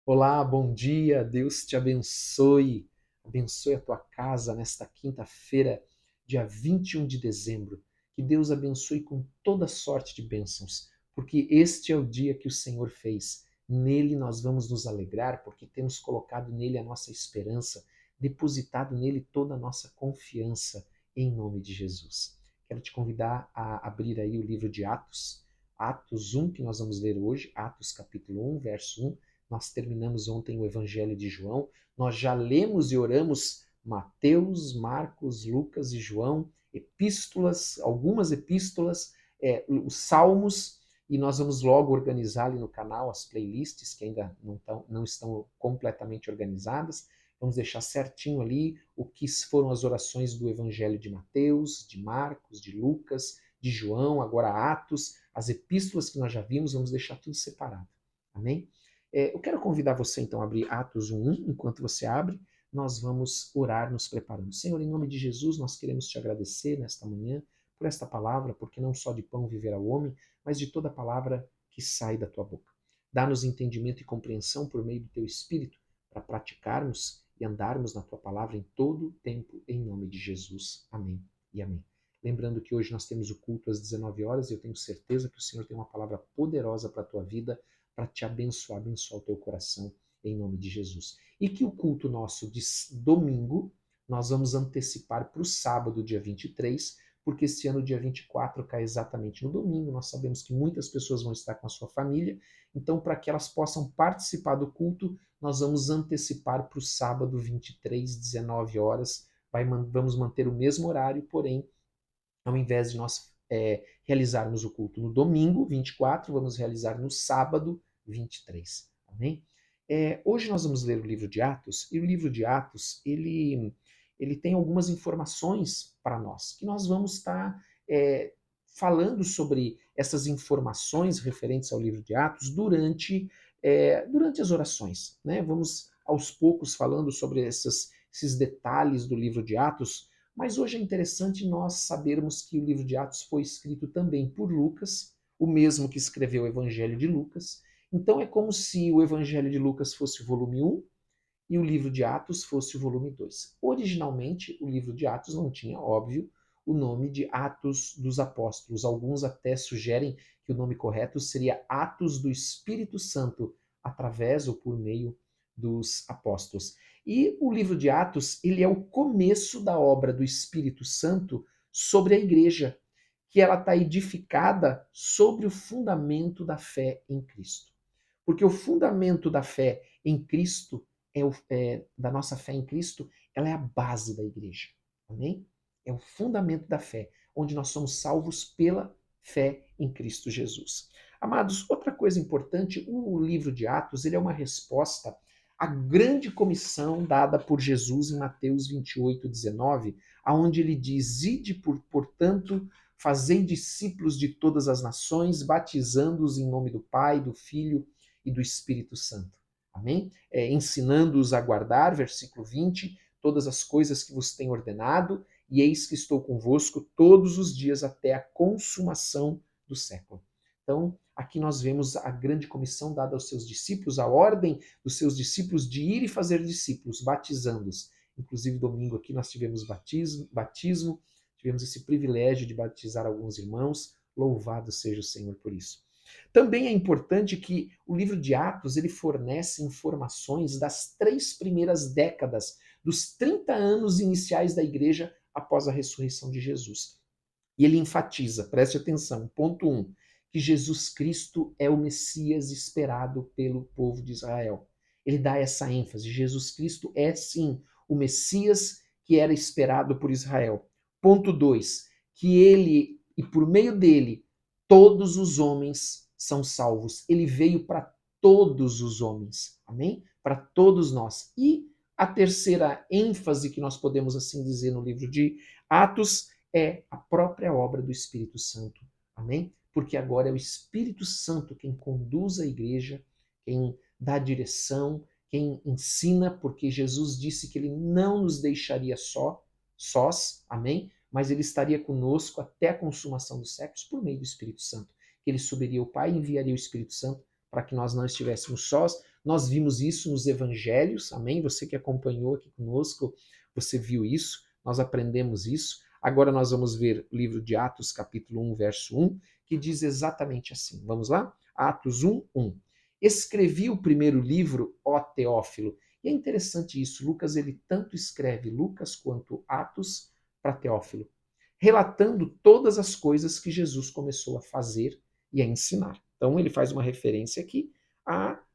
Olá, bom dia, Deus te abençoe. Abençoe a tua casa nesta quinta-feira, dia 21 de dezembro. Que Deus abençoe com toda sorte de bênçãos, porque este é o dia que o Senhor fez. Nele nós vamos nos alegrar, porque temos colocado nele a nossa esperança, depositado nele toda a nossa confiança, em nome de Jesus. Quero te convidar a abrir aí o livro de Atos, Atos 1, que nós vamos ler hoje, Atos capítulo 1, verso 1. Nós terminamos ontem o Evangelho de João. Nós já lemos e oramos Mateus, Marcos, Lucas e João, epístolas, algumas epístolas, os Salmos, e nós vamos logo organizar ali no canal as playlists que ainda não estão completamente organizadas. Vamos deixar certinho ali o que foram as orações do Evangelho de Mateus, de Marcos, de Lucas, de João, agora Atos, as epístolas que nós já vimos, vamos deixar tudo separado. Amém? Eu quero convidar você então a abrir Atos 1, enquanto você abre, nós vamos orar nos preparando. Senhor, em nome de Jesus, nós queremos te agradecer nesta manhã por esta palavra, porque não só de pão viverá o homem, mas de toda palavra que sai da tua boca. Dá-nos entendimento e compreensão por meio do teu Espírito, para praticarmos e andarmos na tua palavra em todo o tempo, em nome de Jesus. Amém e amém. Lembrando que hoje nós temos o culto às 19 horas e eu tenho certeza que o Senhor tem uma palavra poderosa para a tua vida, para te abençoar, abençoar o teu coração, em nome de Jesus. E que o culto nosso de domingo, nós vamos antecipar para o sábado, dia 23, porque esse ano, dia 24, cai exatamente no domingo. Nós sabemos que muitas pessoas vão estar com a sua família, então, para que elas possam participar do culto, nós vamos antecipar para o sábado, 23, 19 horas. Vamos manter o mesmo horário, porém, ao invés de nós realizarmos o culto no domingo, 24, vamos realizar no sábado, 23. Amém? Hoje nós vamos ler o livro de Atos, e o livro de Atos, ele tem algumas informações para nós, que nós vamos estar falando sobre essas informações referentes ao livro de Atos durante as orações. Né? Vamos aos poucos falando sobre esses detalhes do livro de Atos, mas hoje é interessante nós sabermos que o livro de Atos foi escrito também por Lucas, o mesmo que escreveu o Evangelho de Lucas. Então é como se o Evangelho de Lucas fosse o volume 1 e o livro de Atos fosse o volume 2. Originalmente, o livro de Atos não tinha, óbvio, o nome de Atos dos Apóstolos. Alguns até sugerem que o nome correto seria Atos do Espírito Santo, através ou por meio dos apóstolos. E o livro de Atos, ele é o começo da obra do Espírito Santo sobre a igreja, que ela está edificada sobre o fundamento da fé em Cristo. Porque o fundamento da fé em Cristo, da nossa fé em Cristo, ela é a base da igreja. Amém? É o fundamento da fé, onde nós somos salvos pela fé em Cristo Jesus. Amados, outra coisa importante, o livro de Atos, ele é uma resposta à grande comissão dada por Jesus em Mateus 28, 19, aonde ele diz: Ide, portanto, fazei discípulos de todas as nações, batizando-os em nome do Pai, do Filho e do Espírito Santo. Amém? Ensinando-os a guardar, versículo 20, todas as coisas que vos tenho ordenado, e eis que estou convosco todos os dias até a consumação do século. Então, aqui nós vemos a grande comissão dada aos seus discípulos, a ordem dos seus discípulos de ir e fazer discípulos, batizando-os. Inclusive, domingo aqui nós tivemos batismo, tivemos esse privilégio de batizar alguns irmãos. Louvado seja o Senhor por isso. Também é importante que o livro de Atos ele fornece informações das 3 primeiras décadas, dos 30 anos iniciais da igreja após a ressurreição de Jesus. E ele enfatiza, preste atenção, ponto 1, que Jesus Cristo é o Messias esperado pelo povo de Israel. Ele dá essa ênfase, Jesus Cristo é sim o Messias que era esperado por Israel. Ponto 2, que ele, e por meio dele, todos os homens são salvos. Ele veio para todos os homens, amém? Para todos nós. E a terceira ênfase que nós podemos assim dizer no livro de Atos é a própria obra do Espírito Santo, amém? Porque agora é o Espírito Santo quem conduz a igreja, quem dá direção, quem ensina, porque Jesus disse que ele não nos deixaria sós, amém? Mas ele estaria conosco até a consumação dos séculos por meio do Espírito Santo. Que ele subiria ao Pai e enviaria o Espírito Santo para que nós não estivéssemos sós, Nós vimos isso nos evangelhos, amém? Você que acompanhou aqui conosco, você viu isso, nós aprendemos isso. Agora nós vamos ver o livro de Atos, capítulo 1, verso 1, que diz exatamente assim. Vamos lá? Atos 1, 1. Escrevi o primeiro livro, ó Teófilo. E é interessante isso, Lucas ele tanto escreve Lucas quanto Atos para Teófilo, relatando todas as coisas que Jesus começou a fazer e a ensinar. Então ele faz uma referência aqui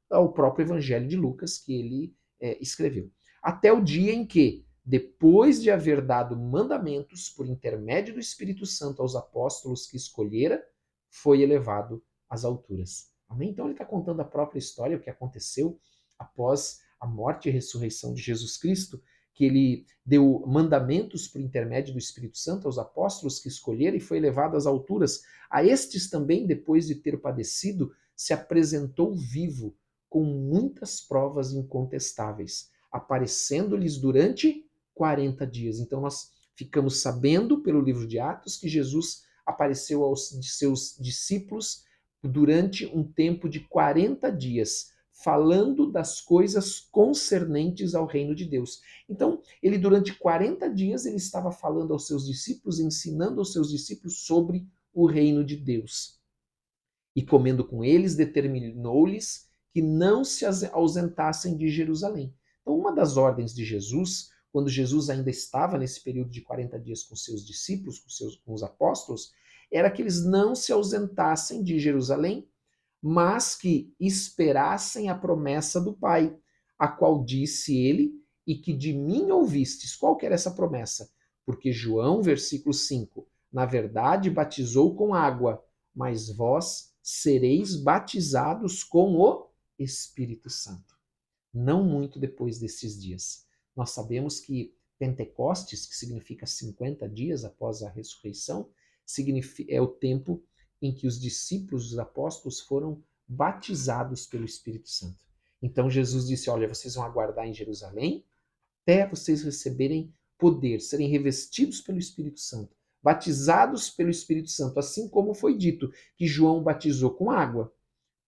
ao próprio Evangelho de Lucas que ele escreveu. Até o dia em que, depois de haver dado mandamentos por intermédio do Espírito Santo aos apóstolos que escolhera, foi elevado às alturas. Amém? Então ele está contando a própria história, o que aconteceu após a morte e ressurreição de Jesus Cristo, que ele deu mandamentos por intermédio do Espírito Santo aos apóstolos que escolheram e foi elevado às alturas. A estes também, depois de ter padecido, se apresentou vivo, com muitas provas incontestáveis, aparecendo-lhes durante 40 dias. Então nós ficamos sabendo pelo livro de Atos que Jesus apareceu aos seus discípulos durante um tempo de 40 dias, falando das coisas concernentes ao reino de Deus. Então, ele durante 40 dias ele estava falando aos seus discípulos, ensinando aos seus discípulos sobre o reino de Deus. E comendo com eles, determinou-lhes que não se ausentassem de Jerusalém. Então, uma das ordens de Jesus, quando Jesus ainda estava nesse período de 40 dias com seus discípulos, com os apóstolos, era que eles não se ausentassem de Jerusalém, mas que esperassem a promessa do Pai, a qual disse ele, e que de mim ouvistes. Qual que era essa promessa? Porque João, versículo 5, na verdade batizou com água, mas vós sereis batizados com o Espírito Santo. Não muito depois desses dias. Nós sabemos que Pentecostes, que significa 50 dias após a ressurreição, é o tempo em que os discípulos, os apóstolos, foram batizados pelo Espírito Santo. Então Jesus disse: olha, vocês vão aguardar em Jerusalém até vocês receberem poder, serem revestidos pelo Espírito Santo, batizados pelo Espírito Santo, assim como foi dito que João batizou com água,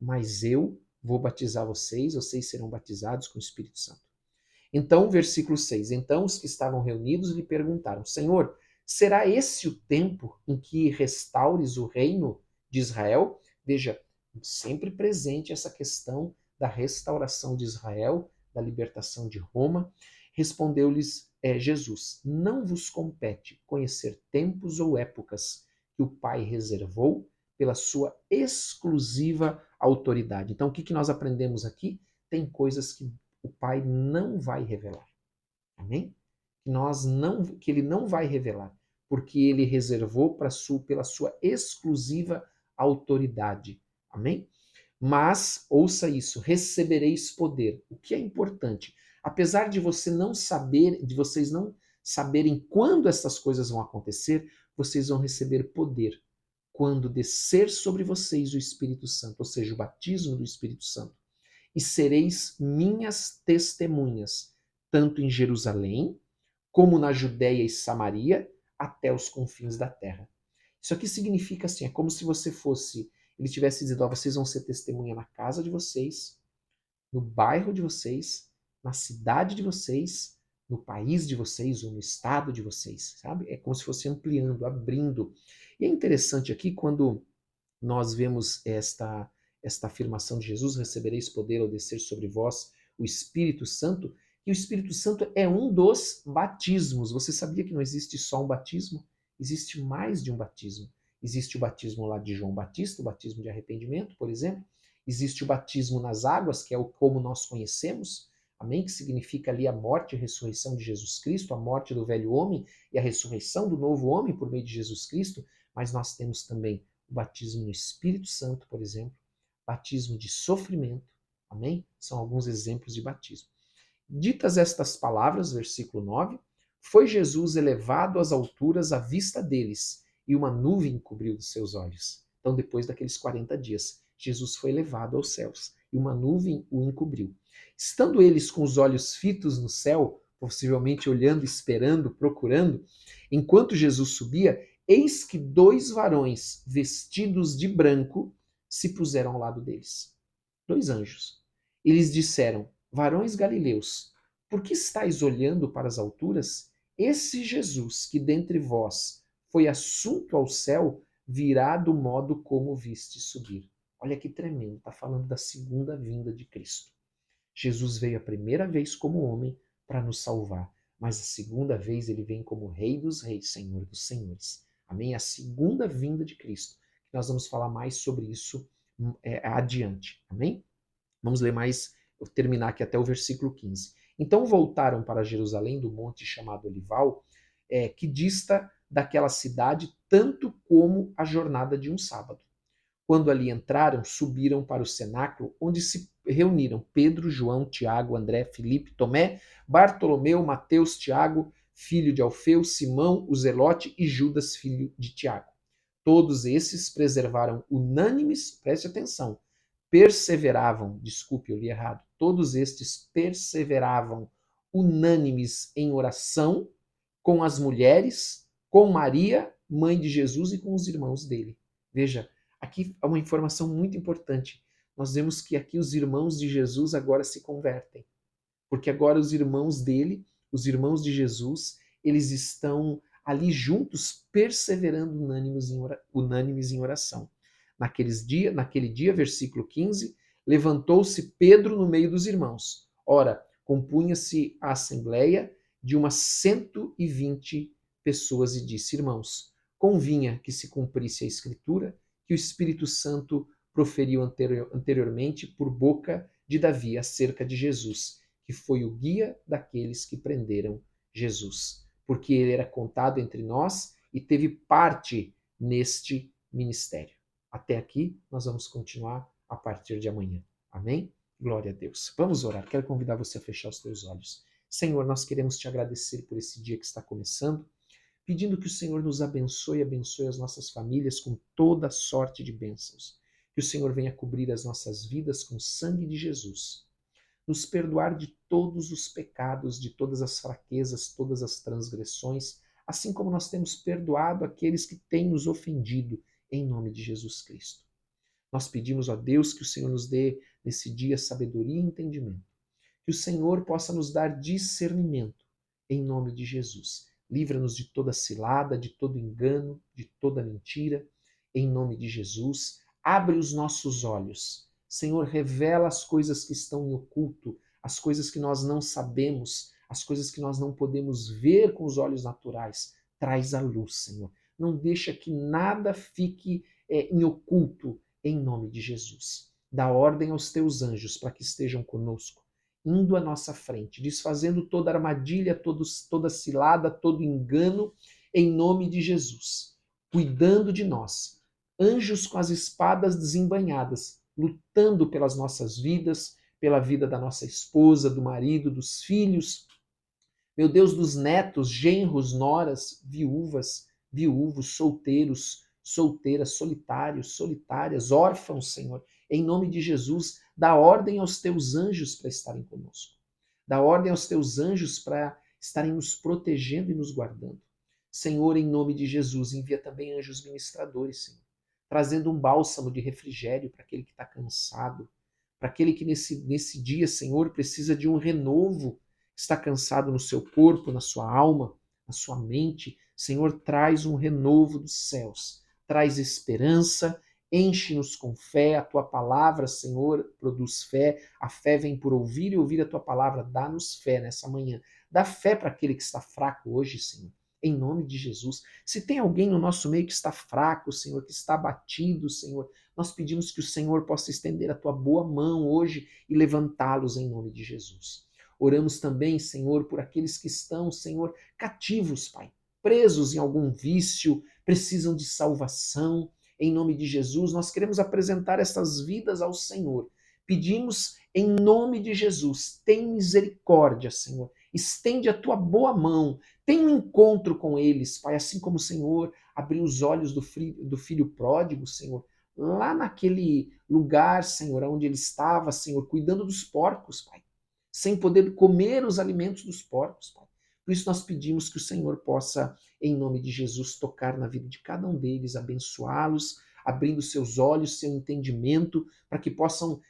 mas eu vou batizar vocês, vocês serão batizados com o Espírito Santo. Então, versículo 6. Então os que estavam reunidos lhe perguntaram: Senhor, será esse o tempo em que restaures o reino de Israel? Veja, sempre presente essa questão da restauração de Israel, da libertação de Roma. Respondeu-lhes Jesus: Não vos compete conhecer tempos ou épocas que o Pai reservou pela sua exclusiva autoridade. Então, o que nós aprendemos aqui? Tem coisas que o Pai não vai revelar. Amém? Que ele não vai revelar, porque ele reservou pela sua exclusiva autoridade. Amém? Mas, ouça isso, recebereis poder. O que é importante? Apesar de vocês não saberem quando essas coisas vão acontecer, vocês vão receber poder quando descer sobre vocês o Espírito Santo, ou seja, o batismo do Espírito Santo. E sereis minhas testemunhas, tanto em Jerusalém, como na Judéia e Samaria, até os confins da terra. Isso aqui significa assim, é como se ele tivesse dizendo, vocês vão ser testemunha na casa de vocês, no bairro de vocês, na cidade de vocês, no país de vocês ou no estado de vocês, sabe? É como se fosse ampliando, abrindo. E é interessante aqui quando nós vemos esta afirmação de Jesus: recebereis poder ao descer sobre vós o Espírito Santo, e o Espírito Santo é um dos batismos. Você sabia que não existe só um batismo? Existe mais de um batismo. Existe o batismo lá de João Batista, o batismo de arrependimento, por exemplo. Existe o batismo nas águas, que é o como nós conhecemos, amém? Que significa ali a morte e a ressurreição de Jesus Cristo, a morte do velho homem e a ressurreição do novo homem por meio de Jesus Cristo. Mas nós temos também o batismo no Espírito Santo, por exemplo, batismo de sofrimento, amém? São alguns exemplos de batismo. Ditas estas palavras, versículo 9, foi Jesus elevado às alturas à vista deles, e uma nuvem cobriu os seus olhos. Então, depois daqueles 40 dias, Jesus foi levado aos céus, e uma nuvem o encobriu. Estando eles com os olhos fitos no céu, possivelmente olhando, esperando, procurando, enquanto Jesus subia, eis que 2 varões vestidos de branco se puseram ao lado deles. 2 anjos. Eles disseram: varões galileus, por que estáis olhando para as alturas? Esse Jesus que dentre vós foi assunto ao céu virá do modo como viste subir. Olha que tremendo, está falando da segunda vinda de Cristo. Jesus veio a primeira vez como homem para nos salvar, mas a segunda vez ele vem como Rei dos Reis, Senhor dos Senhores. Amém? A segunda vinda de Cristo. Nós vamos falar mais sobre isso adiante. Amém? Vamos ler mais, vou terminar aqui até o versículo 15. Então voltaram para Jerusalém do monte chamado Olival, que dista daquela cidade tanto como a jornada de um sábado. Quando ali entraram, subiram para o cenáculo, onde se reuniram Pedro, João, Tiago, André, Filipe, Tomé, Bartolomeu, Mateus, Tiago, filho de Alfeu, Simão, o Zelote e Judas, filho de Tiago. Todos esses preservaram unânimes, preste atenção, perseveravam, desculpe, eu li errado, todos estes perseveravam unânimes em oração com as mulheres, com Maria, mãe de Jesus, e com os irmãos dele. Veja, aqui é uma informação muito importante. Nós vemos que aqui os irmãos de Jesus agora se convertem, porque agora os irmãos dele, os irmãos de Jesus, eles estão ali juntos, perseverando unânimes em oração. Naquele dia, versículo 15, levantou-se Pedro no meio dos irmãos. Ora, compunha-se a assembleia de umas 120 pessoas e disse: irmãos, convinha que se cumprisse a escritura que o Espírito Santo proferiu anteriormente por boca de Davi acerca de Jesus, que foi o guia daqueles que prenderam Jesus, porque ele era contado entre nós e teve parte neste ministério. Até aqui, nós vamos continuar a partir de amanhã. Amém? Glória a Deus. Vamos orar. Quero convidar você a fechar os teus olhos. Senhor, nós queremos te agradecer por esse dia que está começando, pedindo que o Senhor nos abençoe as nossas famílias com toda sorte de bênçãos. Que o Senhor venha cobrir as nossas vidas com o sangue de Jesus, nos perdoar de todos os pecados, de todas as fraquezas, todas as transgressões, assim como nós temos perdoado aqueles que têm nos ofendido, em nome de Jesus Cristo. Nós pedimos a Deus que o Senhor nos dê nesse dia sabedoria e entendimento, que o Senhor possa nos dar discernimento, em nome de Jesus. Livra-nos de toda cilada, de todo engano, de toda mentira, em nome de Jesus. Abre os nossos olhos. Senhor, revela as coisas que estão em oculto, as coisas que nós não sabemos, as coisas que nós não podemos ver com os olhos naturais. Traz a luz, Senhor. Não deixa que nada fique em oculto, em nome de Jesus. Dá ordem aos teus anjos para que estejam conosco, indo à nossa frente, desfazendo toda armadilha, toda cilada, todo engano, em nome de Jesus. Cuidando de nós. Anjos com as espadas desembainhadas, lutando pelas nossas vidas, pela vida da nossa esposa, do marido, dos filhos, meu Deus, dos netos, genros, noras, viúvas, viúvos, solteiros, solteiras, solitários, solitárias, órfãos, Senhor. Em nome de Jesus, dá ordem aos teus anjos para estarem conosco. Dá ordem aos teus anjos para estarem nos protegendo e nos guardando. Senhor, em nome de Jesus, envia também anjos ministradores, Senhor, trazendo um bálsamo de refrigério para aquele que está cansado, para aquele que nesse dia, Senhor, precisa de um renovo, está cansado no seu corpo, na sua alma, na sua mente. Senhor, traz um renovo dos céus, traz esperança, enche-nos com fé. A tua palavra, Senhor, produz fé. A fé vem por ouvir e ouvir a tua palavra. Dá-nos fé nessa manhã. Dá fé para aquele que está fraco hoje, Senhor. Em nome de Jesus. Se tem alguém no nosso meio que está fraco, Senhor, que está abatido, Senhor, nós pedimos que o Senhor possa estender a tua boa mão hoje e levantá-los em nome de Jesus. Oramos também, Senhor, por aqueles que estão, Senhor, cativos, Pai, presos em algum vício, precisam de salvação. Em nome de Jesus, nós queremos apresentar essas vidas ao Senhor. Pedimos em nome de Jesus, tem misericórdia, Senhor. Estende a tua boa mão, tem um encontro com eles, Pai, assim como o Senhor abriu os olhos do filho pródigo, Senhor, lá naquele lugar, Senhor, onde ele estava, Senhor, cuidando dos porcos, Pai, sem poder comer os alimentos dos porcos, Pai. Por isso nós pedimos que o Senhor possa, em nome de Jesus, tocar na vida de cada um deles, abençoá-los, abrindo seus olhos, seu entendimento, para que possam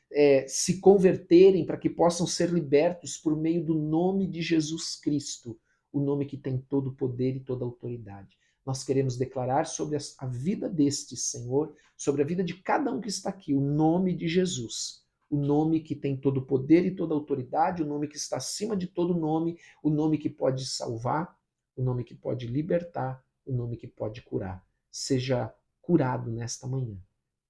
se converterem, para que possam ser libertos por meio do nome de Jesus Cristo, o nome que tem todo o poder e toda a autoridade. Nós queremos declarar sobre a vida destes, Senhor, sobre a vida de cada um que está aqui, o nome de Jesus, o nome que tem todo o poder e toda a autoridade, o nome que está acima de todo nome, o nome que pode salvar, o nome que pode libertar, o nome que pode curar. Seja curado nesta manhã.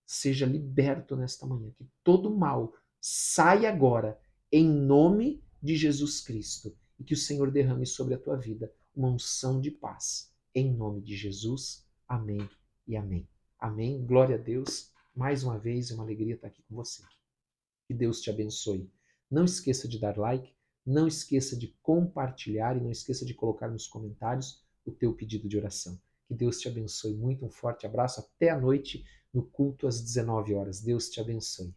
Seja liberto nesta manhã. Que todo mal saia agora, em nome de Jesus Cristo. E que o Senhor derrame sobre a tua vida uma unção de paz. Em nome de Jesus. Amém e amém. Amém. Glória a Deus. Mais uma vez, é uma alegria estar aqui com você. Que Deus te abençoe. Não esqueça de dar like, não esqueça de compartilhar e não esqueça de colocar nos comentários o teu pedido de oração. Que Deus te abençoe muito. Um forte abraço. Até a noite no culto às 19 horas. Deus te abençoe.